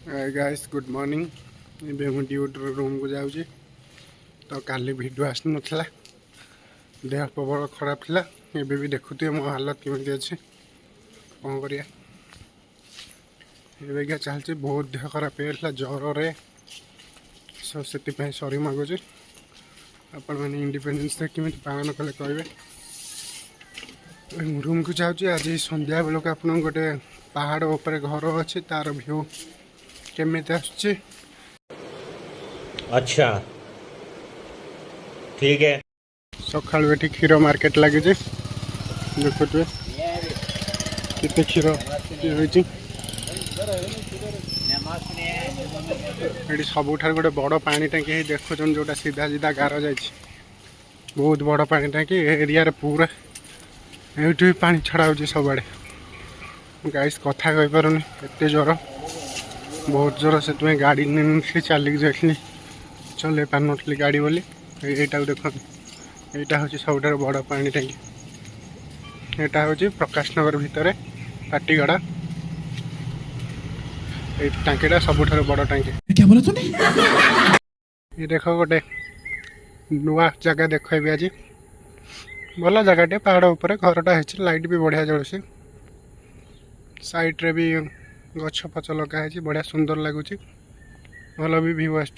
Guys good morning. ये मुझे duty room को जाऊँ तो काली वीडियो आस नाला देह प्रबल खराब था। एबे भी देखुए मो हालत केमी अच्छे कौन करिया चलती बहुत देह खराब होता ज्वर सो से सरी मागुचे आपण मैंने इंडिपेंडेंस डे केमी पालन कले कहे। रूम को जाऊँ आज संध्या बेलू आप गोटे पहाड़ उपर घर अच्छे तार व्यू केमी आसुचे। अच्छा ठीक है। सका क्षीर मार्केट लगे देखुए केते क्षीर ये सबुठ गोटे बड़ पानी टांकी देखुं जोटा सीधा सीधा गार जा बहुत बड़ पानी टांकी एरिया पूरा ये पानी छड़ा हो सब आड़े गाइस कथा कही पारुनी एत ज्वर बहुत ज्वर से गाड़ी नहीं चलिक जाइली चल पार नी गाड़ी बोली यहाँ देख यहाँ हूँ सब बड़ पानी टांकी यहाँ हूँ प्रकाश नगर भितर पाटीगड़ा ये टांकीटा सबुठ बड़ टांकी क्या बोला तूने? ये देख गोटे नुआ जगह देख आज भल जगह पहाड़ उपर घरटा है लाइट भी बढ़िया जलुसी साइड्रे भी गछ फच लगे बढ़िया सुंदर लगुच भल भी व्यू आस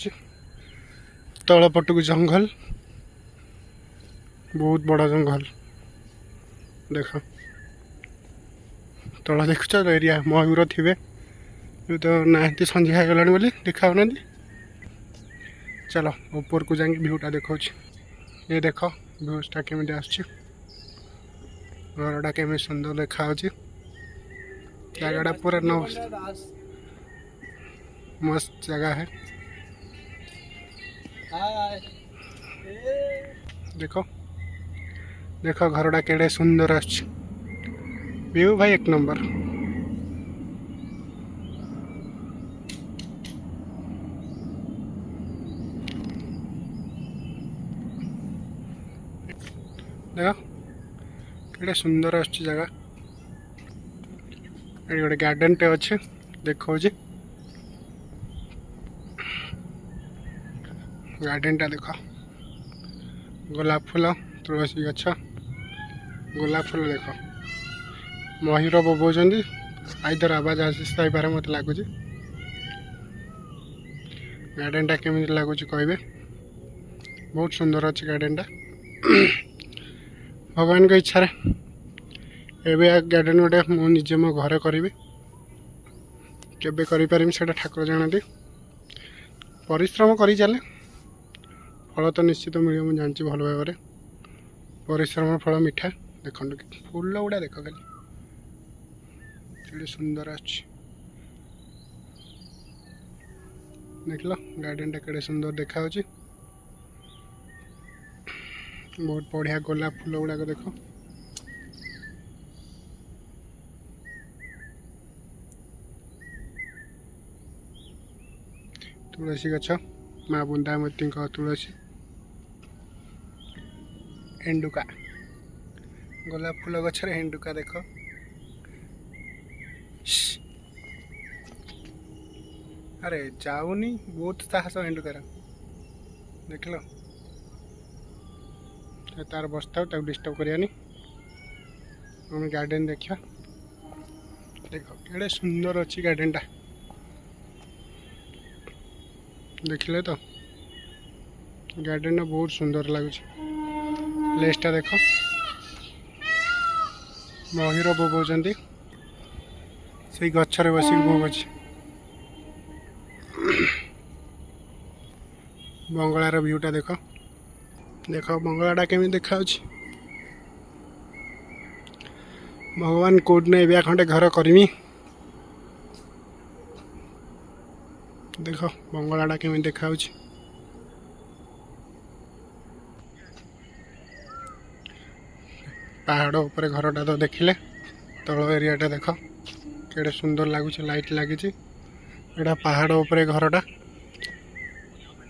तल पटक जंगल बहुत बड़ा जंगल देख तला देखुच एरिया मयूर थे तो ना संध्या गला बोली देखा ना चलो ऊपर को जाकि भ्यूटा देखा ये देख भ्यूटा केमी आसरटा केमी सुंदर देखा जगह पूरा न मस्त जगह है। देखो देखो घरटा केड़े सुंदर व्यू भाई एक नंबर। देख केड़े सुंदर जगह ये गोटे गार्डन टे अच्छे देखो गार्डन टा देख गोलाप फूल तुलसी गछ गोलाप फूल देख मयूर बोबोचंदी आइदर आवाज आसपारे मत लगुच गार्डन टा केमी लगुच कहे बहुत सुंदर अच्छे गार्डन टा भगवान को इच्छा एवं गार्डन गोटे मुझे मो घर करी केवे से ठाकुर जानती परिश्रम कर चले फल तो निश्चित मिले मुझे जानची भल भाव परिश्रम फल मीठा देख फूल गुड़ा देख खाली सुंदर देख लो गार्डन टा सुंदर देखा बहुत बढ़िया गोलाप फूल गुड़ाक देख तुलसी गछ माँ बुंदामती तुलसी हेंडुका गोलाप फूल गछरे हेंडुका देख अरे जाऊनी बहुत साहस हेंडुकार देख लो तार बसता डिस्टर्ब करियानी हम गार्डन देखा देख केड़े सुंदर अच्छी गार्डन टा देखिले तो गार्डन बहुत सुंदर लगुच प्लेसटा देख मयूर बोबोचंदी से गच्छरे बसिक बोबुच बंगलार व्यूटा देख देख बंगलाटा केमी देखा भगवान कोड ने एवं खंडे घर करमी देख बंगलाटा केमी देखा पहाड़ उपर घरटा तो देखिले तल एरियाटा देख केड़े सुंदर लगुच लाइट लगी एटा पहाड़ उपर घरटा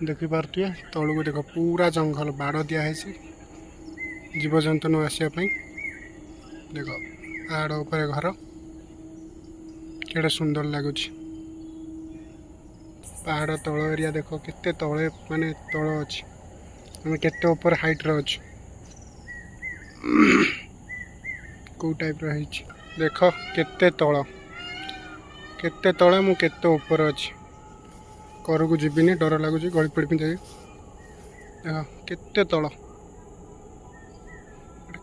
देखी पारे तलू को देख पूरा जंगल बाड़ दिखाई जीवजंतु न आसवाई देख पहाड़ उपर घर केड़े सुंदर लगुच पहाड़ तल एरिया देख केते तले माने तल अच्छी आम केते ऊपर हाइट रे अच्छे कौ टाइप रही देख केते तले मु केते ऊपर अच्छी कर को जीविनी डर लगुच गली पड़ी देख केते तल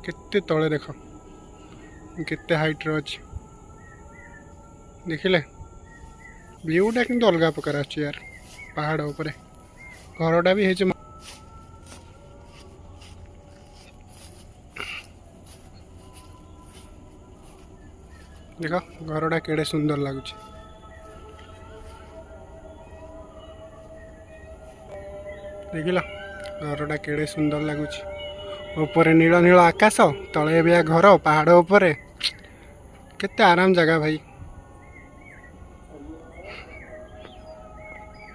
केते तले देख केते हाइट रे अच्छी देखिले व्यूटा कि अलग प्रकार अच्छे यार पहाड़ उपरे घरटा भी है देख घरटा केड़े सुंदर लगुच देखिल घरटा केड़े सुंदर लगुच ऊपर नील नील आकाश तले भी घर पहाड़ उपरे केते आराम जगह भाई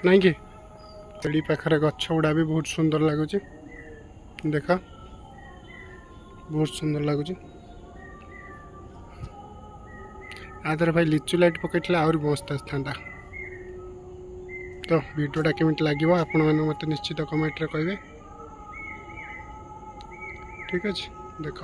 नहीं कि पेड़ी पाखरे गछ गुड़ा भी बहुत सुंदर लगुच देख बहुत सुंदर लगुच आधर भाई लिचु लाइट पकड़ आहरी मस्त आसता तो वीडियोटा केमिति लगे आपण मैंने मत निश्चित कमेंट रे कहिबे ठीक अच्छे देख।